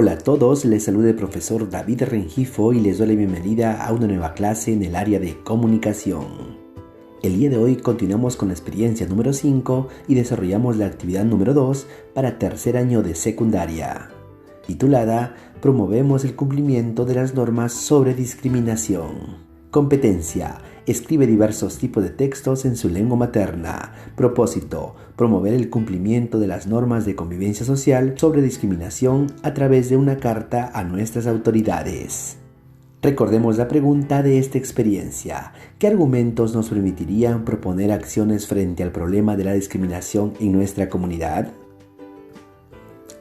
Hola a todos, les saluda el profesor David Rengifo y les doy la bienvenida a una nueva clase en el área de comunicación. El día de hoy continuamos con la experiencia número 5 y desarrollamos la actividad número 2 para tercer año de secundaria, titulada Promovemos el cumplimiento de las normas sobre discriminación. Competencia. Escribe diversos tipos de textos en su lengua materna. Propósito. Promover el cumplimiento de las normas de convivencia social sobre discriminación a través de una carta a nuestras autoridades. Recordemos la pregunta de esta experiencia. ¿Qué argumentos nos permitirían proponer acciones frente al problema de la discriminación en nuestra comunidad?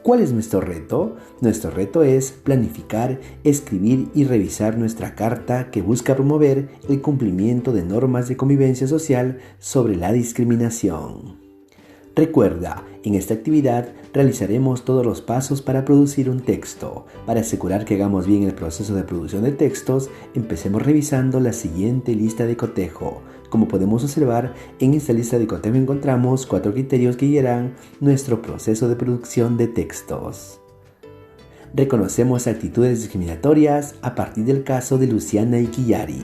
¿Cuál es nuestro reto? Nuestro reto es planificar, escribir y revisar nuestra carta que busca promover el cumplimiento de normas de convivencia social sobre la discriminación. Recuerda, en esta actividad realizaremos todos los pasos para producir un texto. Para asegurar que hagamos bien el proceso de producción de textos, empecemos revisando la siguiente lista de cotejo. Como podemos observar, en esta lista de cotejo encontramos 4 criterios que guiarán nuestro proceso de producción de textos. Reconocemos actitudes discriminatorias a partir del caso de Luciana Iquillari.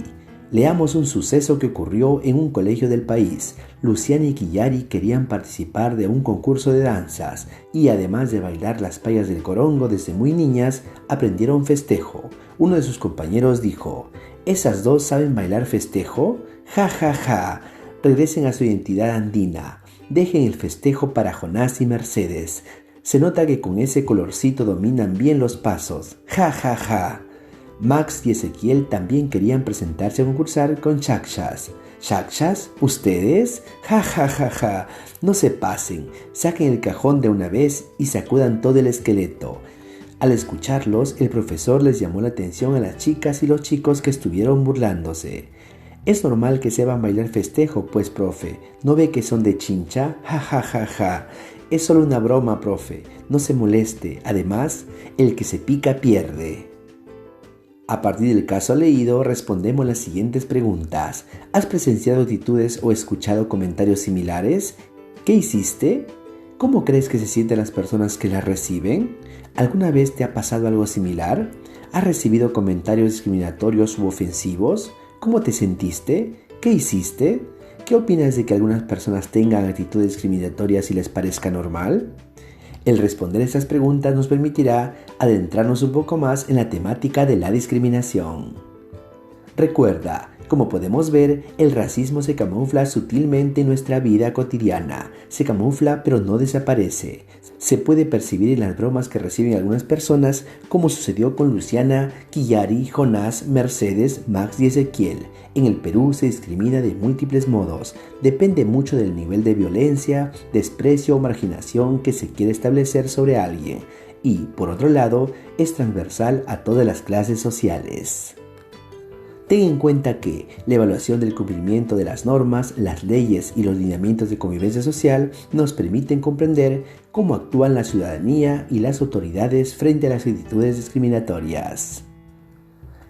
Leamos un suceso que ocurrió en un colegio del país. Luciana y Quillari querían participar de un concurso de danzas y además de bailar las payas del corongo desde muy niñas, aprendieron festejo. Uno de sus compañeros dijo: ¿esas dos saben bailar festejo? ¡Ja, ja, ja! Regresen a su identidad andina. Dejen el festejo para Jonás y Mercedes. Se nota que con ese colorcito dominan bien los pasos. ¡Ja, ja, ja! Max y Ezequiel también querían presentarse a concursar con Chakshas. ¿Chakshas? ¿Ustedes? ¡Ja, ja, ja, ja! No se pasen, saquen el cajón de una vez y sacudan todo el esqueleto. Al escucharlos, el profesor les llamó la atención a las chicas y los chicos que estuvieron burlándose. Es normal que sepan bailar festejo, pues, profe. ¿No ve que son de Chincha? ¡Ja, ja, ja, ja! Es solo una broma, profe. No se moleste. Además, el que se pica pierde. A partir del caso leído, respondemos las siguientes preguntas. ¿Has presenciado actitudes o escuchado comentarios similares? ¿Qué hiciste? ¿Cómo crees que se sienten las personas que las reciben? ¿Alguna vez te ha pasado algo similar? ¿Has recibido comentarios discriminatorios u ofensivos? ¿Cómo te sentiste? ¿Qué hiciste? ¿Qué opinas de que algunas personas tengan actitudes discriminatorias y les parezca normal? El responder estas preguntas nos permitirá adentrarnos un poco más en la temática de la discriminación. Recuerda, como podemos ver, el racismo se camufla sutilmente en nuestra vida cotidiana. Se camufla pero no desaparece. Se puede percibir en las bromas que reciben algunas personas, como sucedió con Luciana, Quillari, Jonás, Mercedes, Max y Ezequiel. En el Perú se discrimina de múltiples modos. Depende mucho del nivel de violencia, desprecio o marginación que se quiere establecer sobre alguien. Y, por otro lado, es transversal a todas las clases sociales. Ten en cuenta que la evaluación del cumplimiento de las normas, las leyes y los lineamientos de convivencia social nos permiten comprender cómo actúan la ciudadanía y las autoridades frente a las actitudes discriminatorias.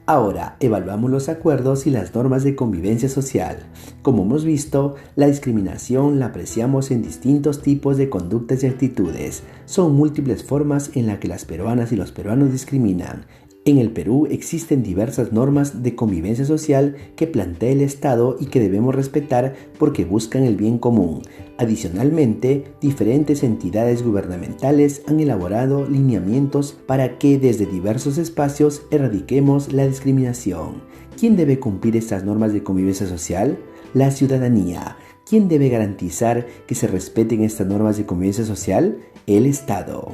Ahora, evaluamos los acuerdos y las normas de convivencia social. Como hemos visto, la discriminación la apreciamos en distintos tipos de conductas y actitudes. Son múltiples formas en las que las peruanas y los peruanos discriminan. En el Perú existen diversas normas de convivencia social que plantea el Estado y que debemos respetar porque buscan el bien común. Adicionalmente, diferentes entidades gubernamentales han elaborado lineamientos para que desde diversos espacios erradiquemos la discriminación. ¿Quién debe cumplir estas normas de convivencia social? La ciudadanía. ¿Quién debe garantizar que se respeten estas normas de convivencia social? El Estado.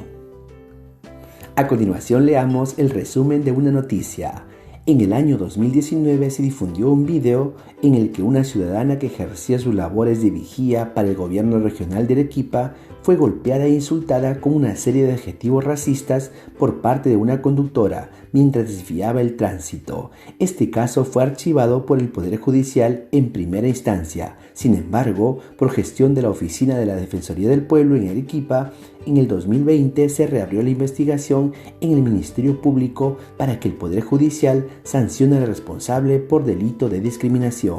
A continuación leamos el resumen de una noticia. En el año 2019 se difundió un video en el que una ciudadana que ejercía sus labores de vigía para el gobierno regional de Arequipa fue golpeada e insultada con una serie de adjetivos racistas por parte de una conductora mientras desviaba el tránsito. Este caso fue archivado por el Poder Judicial en primera instancia. Sin embargo, por gestión de la Oficina de la Defensoría del Pueblo en Arequipa, en el 2020 se reabrió la investigación en el Ministerio Público para que el Poder Judicial sancione al responsable por delito de discriminación.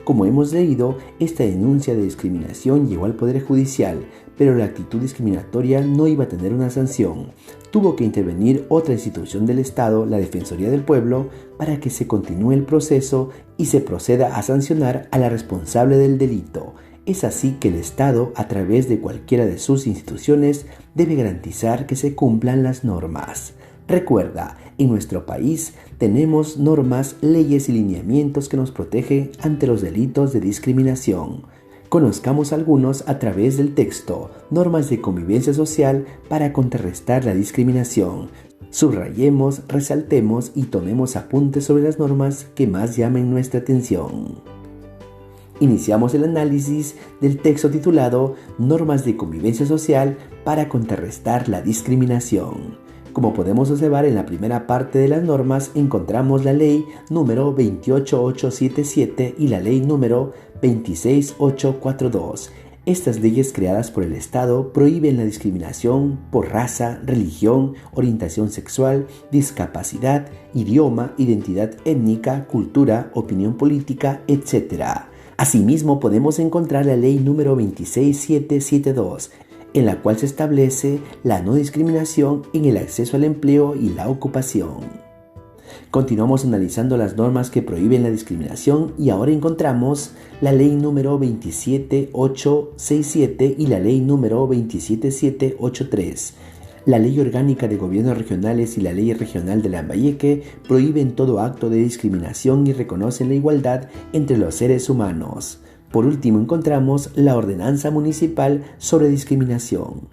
Como hemos leído, esta denuncia de discriminación llegó al Poder Judicial, pero la actitud discriminatoria no iba a tener una sanción. Tuvo que intervenir otra institución del Estado, la Defensoría del Pueblo, para que se continúe el proceso y se proceda a sancionar a la responsable del delito. Es así que el Estado, a través de cualquiera de sus instituciones, debe garantizar que se cumplan las normas. Recuerda, en nuestro país tenemos normas, leyes y lineamientos que nos protegen ante los delitos de discriminación. Conozcamos algunos a través del texto, normas de convivencia social para contrarrestar la discriminación. Subrayemos, resaltemos y tomemos apuntes sobre las normas que más llamen nuestra atención. Iniciamos el análisis del texto titulado Normas de convivencia social para contrarrestar la discriminación. Como podemos observar, en la primera parte de las normas encontramos la ley número 28877 y la ley número 26842. Estas leyes creadas por el Estado prohíben la discriminación por raza, religión, orientación sexual, discapacidad, idioma, identidad étnica, cultura, opinión política, etc. Asimismo, podemos encontrar la ley número 26772, en la cual se establece la no discriminación en el acceso al empleo y la ocupación. Continuamos analizando las normas que prohíben la discriminación y ahora encontramos la ley número 27867 y la ley número 27783. La Ley Orgánica de Gobiernos Regionales y la Ley Regional de Lambayeque prohíben todo acto de discriminación y reconocen la igualdad entre los seres humanos. Por último, encontramos la Ordenanza Municipal sobre Discriminación.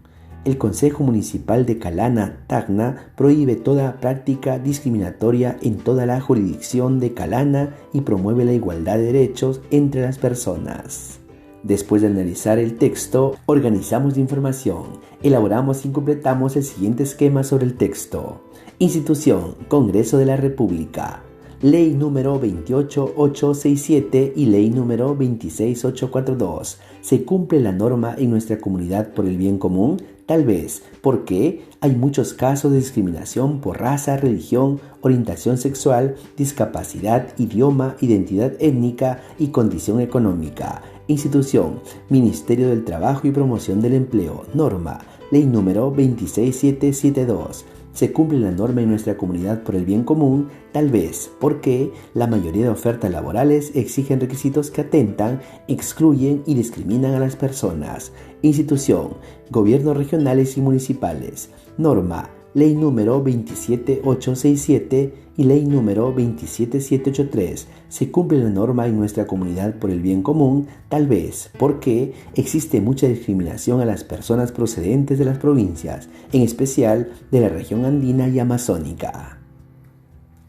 El Consejo Municipal de Calana, Tacna, prohíbe toda práctica discriminatoria en toda la jurisdicción de Calana y promueve la igualdad de derechos entre las personas. Después de analizar el texto, organizamos la información, elaboramos y completamos el siguiente esquema sobre el texto. Institución, Congreso de la República. Ley número 28867 y ley número 26842. ¿Se cumple la norma en nuestra comunidad por el bien común? Tal vez, porque hay muchos casos de discriminación por raza, religión, orientación sexual, discapacidad, idioma, identidad étnica y condición económica. Institución, Ministerio del Trabajo y Promoción del Empleo. Norma, ley número 26772. ¿Se cumple la norma en nuestra comunidad por el bien común? Tal vez, porque la mayoría de ofertas laborales exigen requisitos que atentan, excluyen y discriminan a las personas. Institución, Gobiernos regionales y municipales. Norma, ley número 27867 y ley número 27783. ¿Se cumple la norma en nuestra comunidad por el bien común? Tal vez, porque existe mucha discriminación a las personas procedentes de las provincias, en especial de la región andina y amazónica.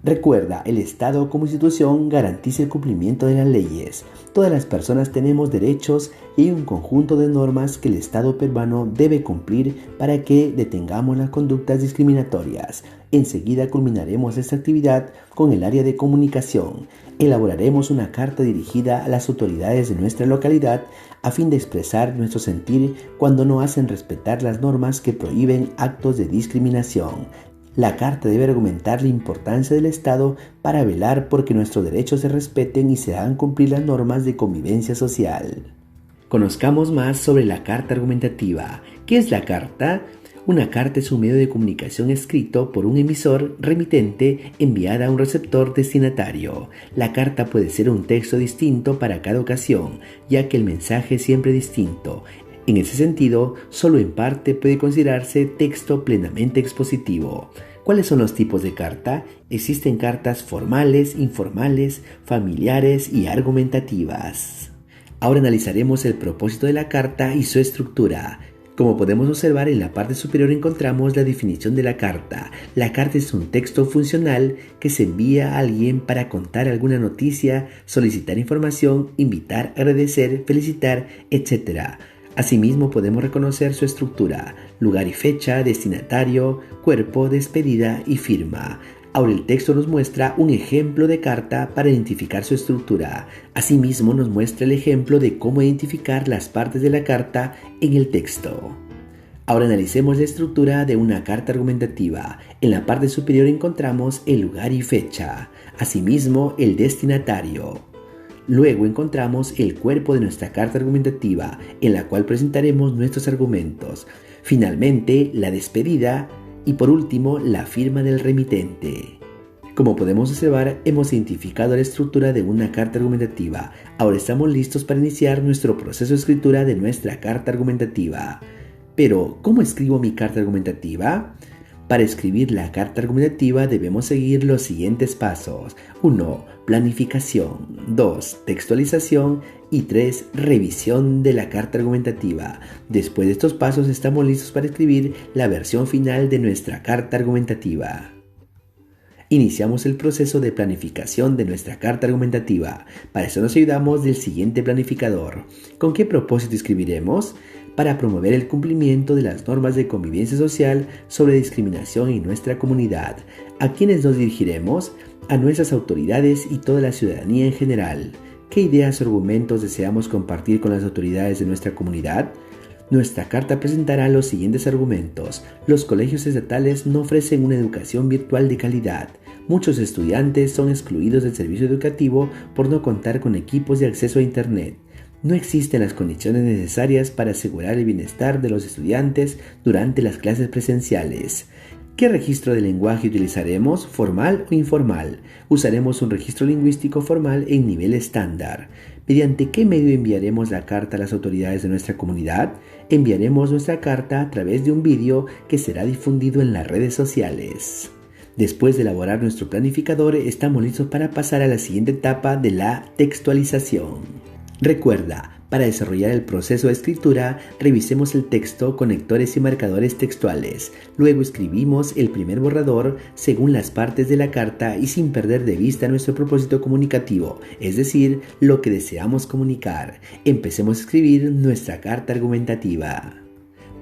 Recuerda, el Estado como institución garantiza el cumplimiento de las leyes. Todas las personas tenemos derechos y hay un conjunto de normas que el Estado peruano debe cumplir para que detengamos las conductas discriminatorias. Enseguida culminaremos esta actividad con el área de comunicación. Elaboraremos una carta dirigida a las autoridades de nuestra localidad a fin de expresar nuestro sentir cuando no hacen respetar las normas que prohíben actos de discriminación. La carta debe argumentar la importancia del Estado para velar por que nuestros derechos se respeten y se hagan cumplir las normas de convivencia social. Conozcamos más sobre la carta argumentativa. ¿Qué es la carta? Una carta es un medio de comunicación escrito por un emisor remitente enviada a un receptor destinatario. La carta puede ser un texto distinto para cada ocasión, ya que el mensaje es siempre distinto. En ese sentido, solo en parte puede considerarse texto plenamente expositivo. ¿Cuáles son los tipos de carta? Existen cartas formales, informales, familiares y argumentativas. Ahora analizaremos el propósito de la carta y su estructura. Como podemos observar, en la parte superior encontramos la definición de la carta. La carta es un texto funcional que se envía a alguien para contar alguna noticia, solicitar información, invitar, agradecer, felicitar, etc. Asimismo, podemos reconocer su estructura: lugar y fecha, destinatario, cuerpo, despedida y firma. Ahora el texto nos muestra un ejemplo de carta para identificar su estructura. Asimismo, nos muestra el ejemplo de cómo identificar las partes de la carta en el texto. Ahora analicemos la estructura de una carta argumentativa. En la parte superior encontramos el lugar y fecha. Asimismo, el destinatario. Luego encontramos el cuerpo de nuestra carta argumentativa, en la cual presentaremos nuestros argumentos. Finalmente, la despedida y por último, la firma del remitente. Como podemos observar, hemos identificado la estructura de una carta argumentativa. Ahora estamos listos para iniciar nuestro proceso de escritura de nuestra carta argumentativa. Pero, ¿cómo escribo mi carta argumentativa? Para escribir la carta argumentativa debemos seguir los siguientes pasos. 1. Planificación. 2. Textualización. Y 3. Revisión de la carta argumentativa. Después de estos pasos estamos listos para escribir la versión final de nuestra carta argumentativa. Iniciamos el proceso de planificación de nuestra carta argumentativa. Para eso nos ayudamos del siguiente planificador. ¿Con qué propósito escribiremos? Para promover el cumplimiento de las normas de convivencia social sobre discriminación en nuestra comunidad. ¿A quiénes nos dirigiremos? A nuestras autoridades y toda la ciudadanía en general. ¿Qué ideas o argumentos deseamos compartir con las autoridades de nuestra comunidad? Nuestra carta presentará los siguientes argumentos. Los colegios estatales no ofrecen una educación virtual de calidad. Muchos estudiantes son excluidos del servicio educativo por no contar con equipos de acceso a Internet. No existen las condiciones necesarias para asegurar el bienestar de los estudiantes durante las clases presenciales. ¿Qué registro de lenguaje utilizaremos? ¿Formal o informal? Usaremos un registro lingüístico formal en nivel estándar. ¿Mediante qué medio enviaremos la carta a las autoridades de nuestra comunidad? Enviaremos nuestra carta a través de un vídeo que será difundido en las redes sociales. Después de elaborar nuestro planificador, estamos listos para pasar a la siguiente etapa de la textualización. Recuerda, para desarrollar el proceso de escritura, revisemos el texto, conectores y marcadores textuales. Luego escribimos el primer borrador según las partes de la carta y sin perder de vista nuestro propósito comunicativo, es decir, lo que deseamos comunicar. Empecemos a escribir nuestra carta argumentativa.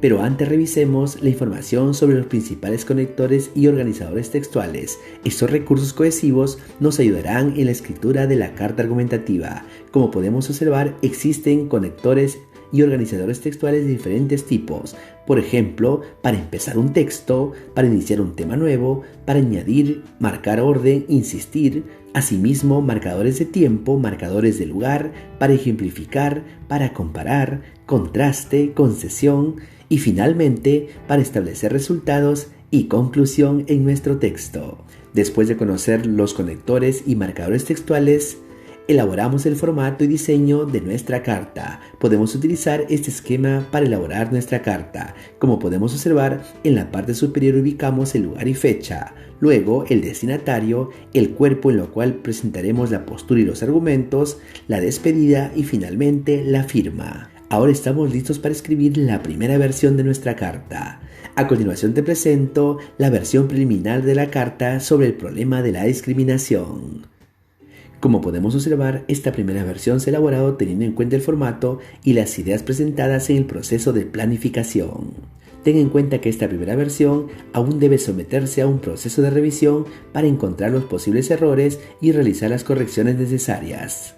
Pero antes revisemos la información sobre los principales conectores y organizadores textuales. Estos recursos cohesivos nos ayudarán en la escritura de la carta argumentativa. Como podemos observar, existen conectores y organizadores textuales de diferentes tipos. Por ejemplo, para empezar un texto, para iniciar un tema nuevo, para añadir, marcar orden, insistir. Asimismo, marcadores de tiempo, marcadores de lugar, para ejemplificar, para comparar, contraste, concesión y finalmente para establecer resultados y conclusión en nuestro texto. Después de conocer los conectores y marcadores textuales, elaboramos el formato y diseño de nuestra carta. Podemos utilizar este esquema para elaborar nuestra carta. Como podemos observar, en la parte superior ubicamos el lugar y fecha, luego el destinatario, el cuerpo en lo cual presentaremos la postura y los argumentos, la despedida y finalmente la firma. Ahora estamos listos para escribir la primera versión de nuestra carta. A continuación te presento la versión preliminar de la carta sobre el problema de la discriminación. Como podemos observar, esta primera versión se ha elaborado teniendo en cuenta el formato y las ideas presentadas en el proceso de planificación. Ten en cuenta que esta primera versión aún debe someterse a un proceso de revisión para encontrar los posibles errores y realizar las correcciones necesarias.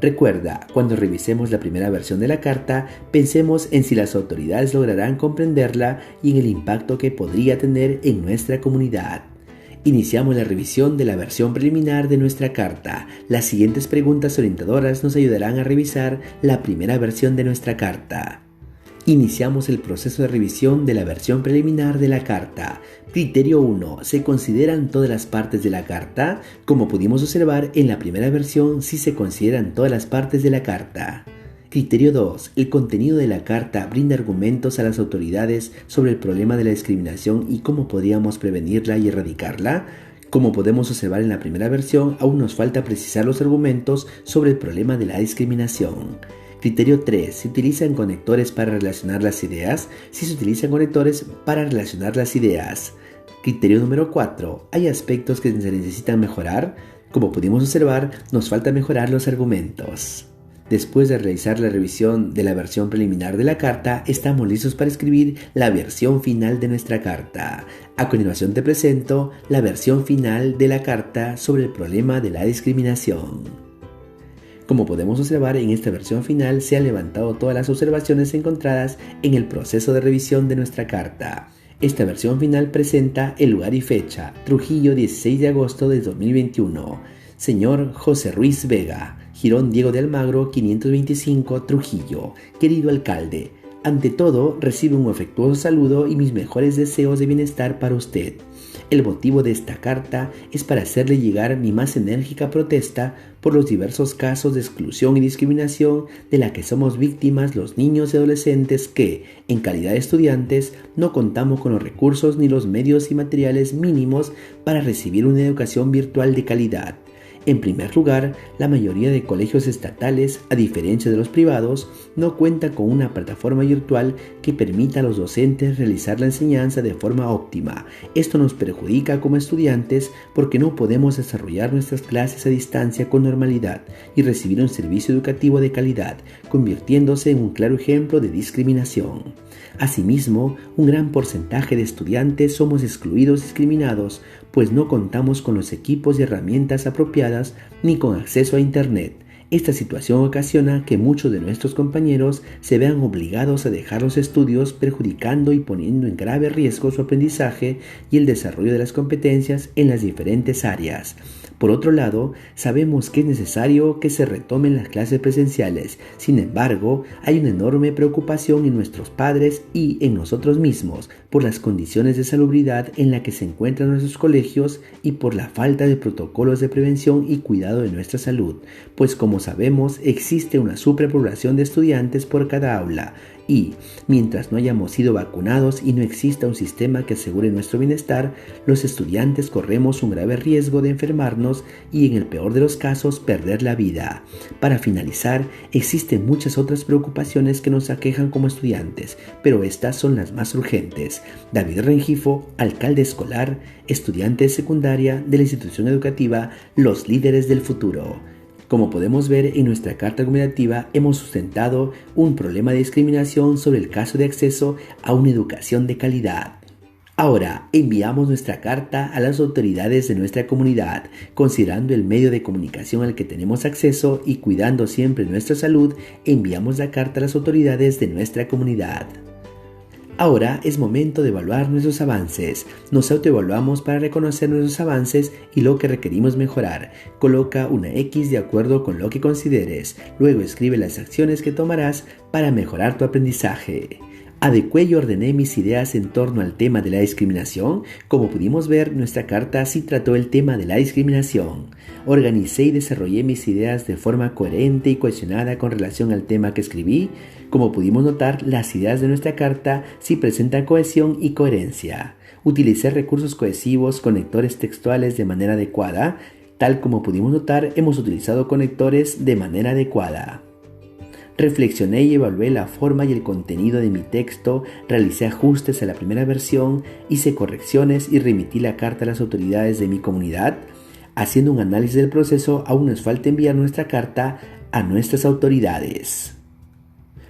Recuerda, cuando revisemos la primera versión de la carta, pensemos en si las autoridades lograrán comprenderla y en el impacto que podría tener en nuestra comunidad. Iniciamos la revisión de la versión preliminar de nuestra carta. Las siguientes preguntas orientadoras nos ayudarán a revisar la primera versión de nuestra carta. Iniciamos el proceso de revisión de la versión preliminar de la carta. Criterio 1. ¿Se consideran todas las partes de la carta? Como pudimos observar, en la primera versión sí se consideran todas las partes de la carta. Criterio 2. El contenido de la carta brinda argumentos a las autoridades sobre el problema de la discriminación y cómo podríamos prevenirla y erradicarla. Como podemos observar en la primera versión, aún nos falta precisar los argumentos sobre el problema de la discriminación. Criterio 3. ¿Se utilizan conectores para relacionar las ideas? Sí, se utilizan conectores para relacionar las ideas. Criterio número 4. ¿Hay aspectos que se necesitan mejorar? Como pudimos observar, nos falta mejorar los argumentos. Después de realizar la revisión de la versión preliminar de la carta, estamos listos para escribir la versión final de nuestra carta. A continuación te presento la versión final de la carta sobre el problema de la discriminación. Como podemos observar, en esta versión final se han levantado todas las observaciones encontradas en el proceso de revisión de nuestra carta. Esta versión final presenta el lugar y fecha: Trujillo, 16 de agosto de 2021. Señor José Ruiz Vega, Girón Diego de Almagro, 525, Trujillo. Querido alcalde, ante todo, recibe un afectuoso saludo y mis mejores deseos de bienestar para usted. El motivo de esta carta es para hacerle llegar mi más enérgica protesta por los diversos casos de exclusión y discriminación de la que somos víctimas los niños y adolescentes que, en calidad de estudiantes, no contamos con los recursos ni los medios y materiales mínimos para recibir una educación virtual de calidad. En primer lugar, la mayoría de colegios estatales, a diferencia de los privados, no cuentan con una plataforma virtual que permita a los docentes realizar la enseñanza de forma óptima. Esto nos perjudica como estudiantes porque no podemos desarrollar nuestras clases a distancia con normalidad y recibir un servicio educativo de calidad, convirtiéndose en un claro ejemplo de discriminación. Asimismo, un gran porcentaje de estudiantes somos excluidos y discriminados, pues no contamos con los equipos y herramientas apropiadas ni con acceso a Internet. Esta situación ocasiona que muchos de nuestros compañeros se vean obligados a dejar los estudios, perjudicando y poniendo en grave riesgo su aprendizaje y el desarrollo de las competencias en las diferentes áreas. Por otro lado, sabemos que es necesario que se retomen las clases presenciales. Sin embargo, hay una enorme preocupación en nuestros padres y en nosotros mismos por las condiciones de salubridad en las que se encuentran nuestros colegios y por la falta de protocolos de prevención y cuidado de nuestra salud, pues como sabemos existe una superpoblación de estudiantes por cada aula y, mientras no hayamos sido vacunados y no exista un sistema que asegure nuestro bienestar, los estudiantes corremos un grave riesgo de enfermarnos y, en el peor de los casos, perder la vida. Para finalizar, existen muchas otras preocupaciones que nos aquejan como estudiantes, pero estas son las más urgentes. David Rengifo, alcalde escolar, estudiante de secundaria de la institución educativa Los Líderes del Futuro. Como podemos ver en nuestra carta argumentativa, hemos sustentado un problema de discriminación sobre el caso de acceso a una educación de calidad. Ahora, enviamos nuestra carta a las autoridades de nuestra comunidad, considerando el medio de comunicación al que tenemos acceso y cuidando siempre nuestra salud, enviamos la carta a las autoridades de nuestra comunidad. Ahora es momento de evaluar nuestros avances. Nos autoevaluamos para reconocer nuestros avances y lo que requerimos mejorar. Coloca una X de acuerdo con lo que consideres. Luego escribe las acciones que tomarás para mejorar tu aprendizaje. Adecué y ordené mis ideas en torno al tema de la discriminación. Como pudimos ver, nuestra carta sí trató el tema de la discriminación. Organicé y desarrollé mis ideas de forma coherente y cohesionada con relación al tema que escribí. Como pudimos notar, las ideas de nuestra carta sí presentan cohesión y coherencia. Utilicé recursos cohesivos, conectores textuales de manera adecuada. Tal como pudimos notar, hemos utilizado conectores de manera adecuada. Reflexioné y evalué la forma y el contenido de mi texto, realicé ajustes a la primera versión, hice correcciones y remití la carta a las autoridades de mi comunidad. Haciendo un análisis del proceso, aún nos falta enviar nuestra carta a nuestras autoridades.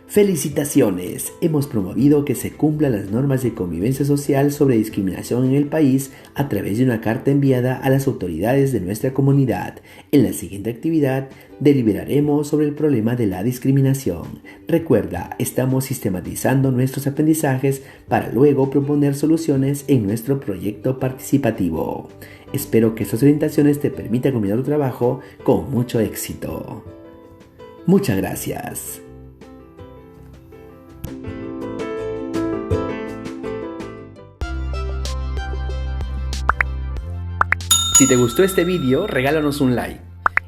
¡Felicitaciones! Hemos promovido que se cumplan las normas de convivencia social sobre discriminación en el país a través de una carta enviada a las autoridades de nuestra comunidad. En la siguiente actividad, deliberaremos sobre el problema de la discriminación. Recuerda, estamos sistematizando nuestros aprendizajes para luego proponer soluciones en nuestro proyecto participativo. Espero que estas orientaciones te permitan combinar tu trabajo con mucho éxito. Muchas gracias. Si te gustó este vídeo, regálanos un like.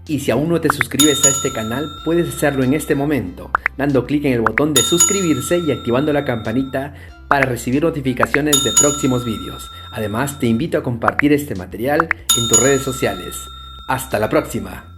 Y si aún no te suscribes a este canal, puedes hacerlo en este momento, dando clic en el botón de suscribirse y activando la campanita para recibir notificaciones de próximos vídeos. Además, te invito a compartir este material en tus redes sociales. ¡Hasta la próxima!